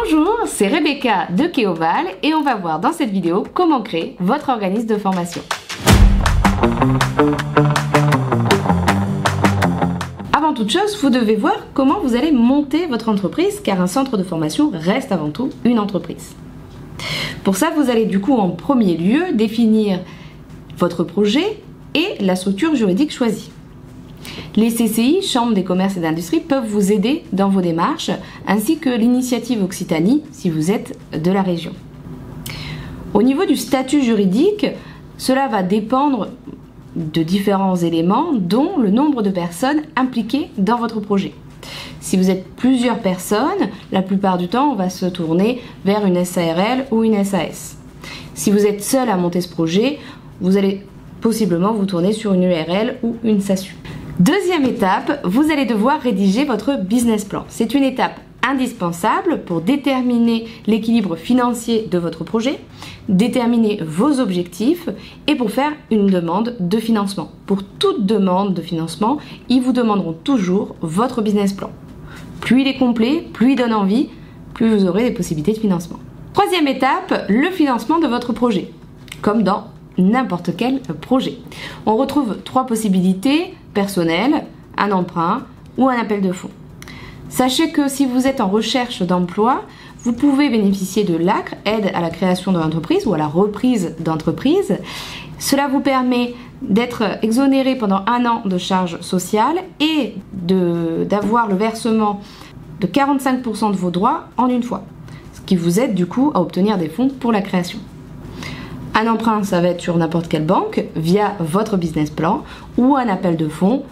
Bonjour, c'est Rebecca de Keoval et on va voir dans cette vidéo comment créer votre organisme de formation. Avant toute chose, vous devez voir comment vous allez monter votre entreprise car un centre de formation reste avant tout une entreprise. Pour ça, vous allez du coup en premier lieu définir votre projet et la structure juridique choisie. Les CCI, Chambres des commerces et d'industrie, peuvent vous aider dans vos démarches, ainsi que l'initiative Occitanie, si vous êtes de la région. Au niveau du statut juridique, cela va dépendre de différents éléments, dont le nombre de personnes impliquées dans votre projet. Si vous êtes plusieurs personnes, la plupart du temps, on va se tourner vers une SARL ou une SAS. Si vous êtes seul à monter ce projet, vous allez possiblement vous tourner sur une URL ou une SASU. Deuxième étape, vous allez devoir rédiger votre business plan. C'est une étape indispensable pour déterminer l'équilibre financier de votre projet, déterminer vos objectifs et pour faire une demande de financement. Pour toute demande de financement, ils vous demanderont toujours votre business plan. Plus il est complet, plus il donne envie, plus vous aurez des possibilités de financement. Troisième étape, le financement de votre projet, comme dans n'importe quel projet. On retrouve trois possibilités: personnel, un emprunt ou un appel de fonds. Sachez que si vous êtes en recherche d'emploi, vous pouvez bénéficier de l'ACRE, aide à la création de l'entreprise ou à la reprise d'entreprise. Cela vous permet d'être exonéré pendant 1 an de charges sociales et d'avoir le versement de 45% de vos droits en une fois, ce qui vous aide du coup à obtenir des fonds pour la création. Un emprunt, ça va être sur n'importe quelle banque via votre business plan ou un appel de fonds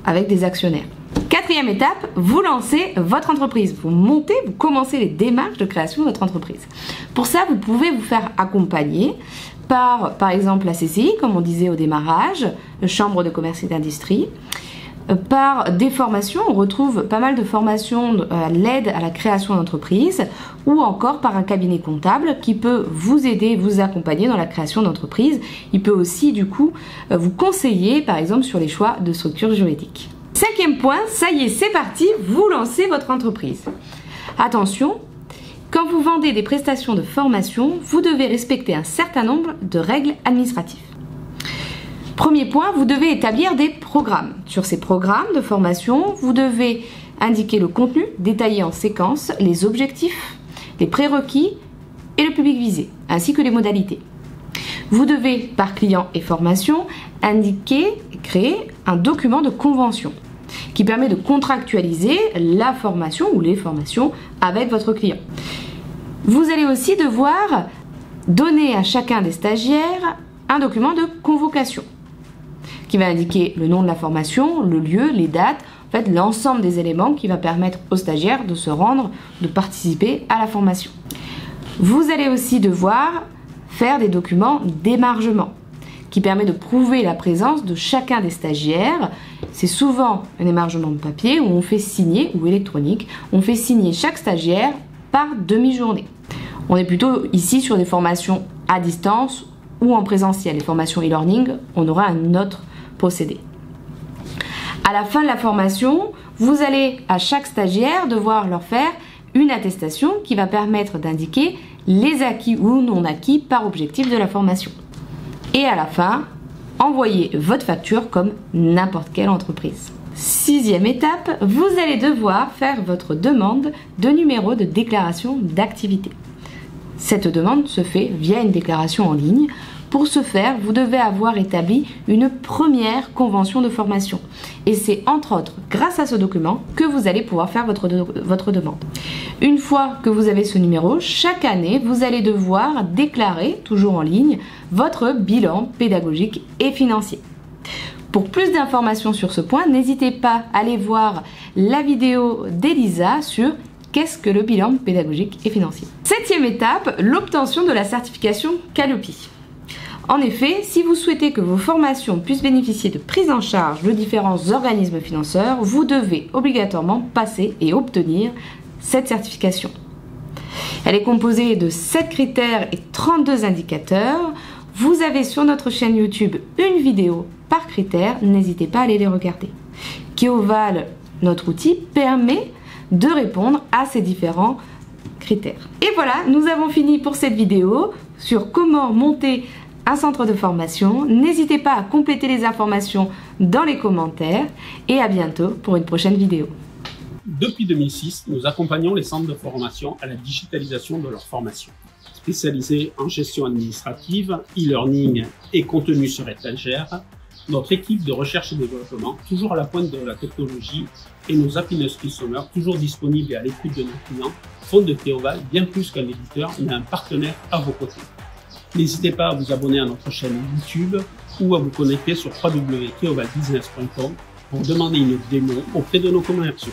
avec des actionnaires. Quatrième étape, vous lancez votre entreprise. Vous commencez les démarches de création de votre entreprise. Pour ça, vous pouvez vous faire accompagner par exemple la CCI, comme on disait au démarrage, la Chambre de commerce et d'industrie, par des formations. On retrouve pas mal de formations à l'aide à la création d'entreprise ou encore par un cabinet comptable qui peut vous aider, vous accompagner dans la création d'entreprise. Il peut aussi du coup vous conseiller par exemple sur les choix de structure juridique. Cinquième point, ça y est, c'est parti, vous lancez votre entreprise. Attention, quand vous vendez des prestations de formation, vous devez respecter un certain nombre de règles administratives. Premier point, vous devez établir des programmes. Sur ces programmes de formation, vous devez indiquer le contenu, détailler en séquence les objectifs, les prérequis et le public visé, ainsi que les modalités. Vous devez, par client et formation, créer un document de convention qui permet de contractualiser la formation ou les formations avec votre client. Vous allez aussi devoir donner à chacun des stagiaires un document de convocation qui va indiquer le nom de la formation, le lieu, les dates, en fait l'ensemble des éléments qui va permettre aux stagiaires de se rendre, de participer à la formation. Vous allez aussi devoir faire des documents d'émargement qui permet de prouver la présence de chacun des stagiaires. C'est souvent un émargement de papier où on fait signer, ou électronique, on fait signer chaque stagiaire par demi-journée. On est plutôt ici sur des formations à distance ou en présentiel. Les formations e-learning, on aura un autre procédé. À la fin de la formation, vous allez à chaque stagiaire devoir leur faire une attestation qui va permettre d'indiquer les acquis ou non acquis par objectif de la formation. Et à la fin, envoyez votre facture comme n'importe quelle entreprise. Sixième étape, vous allez devoir faire votre demande de numéro de déclaration d'activité. Cette demande se fait via une déclaration en ligne. Pour ce faire, vous devez avoir établi une première convention de formation. Et c'est entre autres grâce à ce document que vous allez pouvoir faire votre demande. Une fois que vous avez ce numéro, chaque année, vous allez devoir déclarer, toujours en ligne, votre bilan pédagogique et financier. Pour plus d'informations sur ce point, n'hésitez pas à aller voir la vidéo d'Elisa sur qu'est-ce que le bilan pédagogique et financier. Septième étape, l'obtention de la certification Calliope. En effet, si vous souhaitez que vos formations puissent bénéficier de prise en charge de différents organismes financeurs, vous devez obligatoirement passer et obtenir cette certification. Elle est composée de 7 critères et 32 indicateurs. Vous avez sur notre chaîne YouTube une vidéo par critère, n'hésitez pas à aller les regarder. Keoval, notre outil, permet de répondre à ces différents critères. Et voilà, nous avons fini pour cette vidéo sur comment monter un centre de formation. N'hésitez pas à compléter les informations dans les commentaires et à bientôt pour une prochaine vidéo. Depuis 2006, nous accompagnons les centres de formation à la digitalisation de leur formation. Spécialisés en gestion administrative, e-learning et contenu sur étagère, notre équipe de recherche et développement, toujours à la pointe de la technologie, et nos happiness customers, toujours disponibles et à l'écoute de nos clients, font de Keoval bien plus qu'un éditeur, mais un partenaire à vos côtés. N'hésitez pas à vous abonner à notre chaîne YouTube ou à vous connecter sur www.keovalbusiness.com pour demander une démo auprès de nos commerciaux.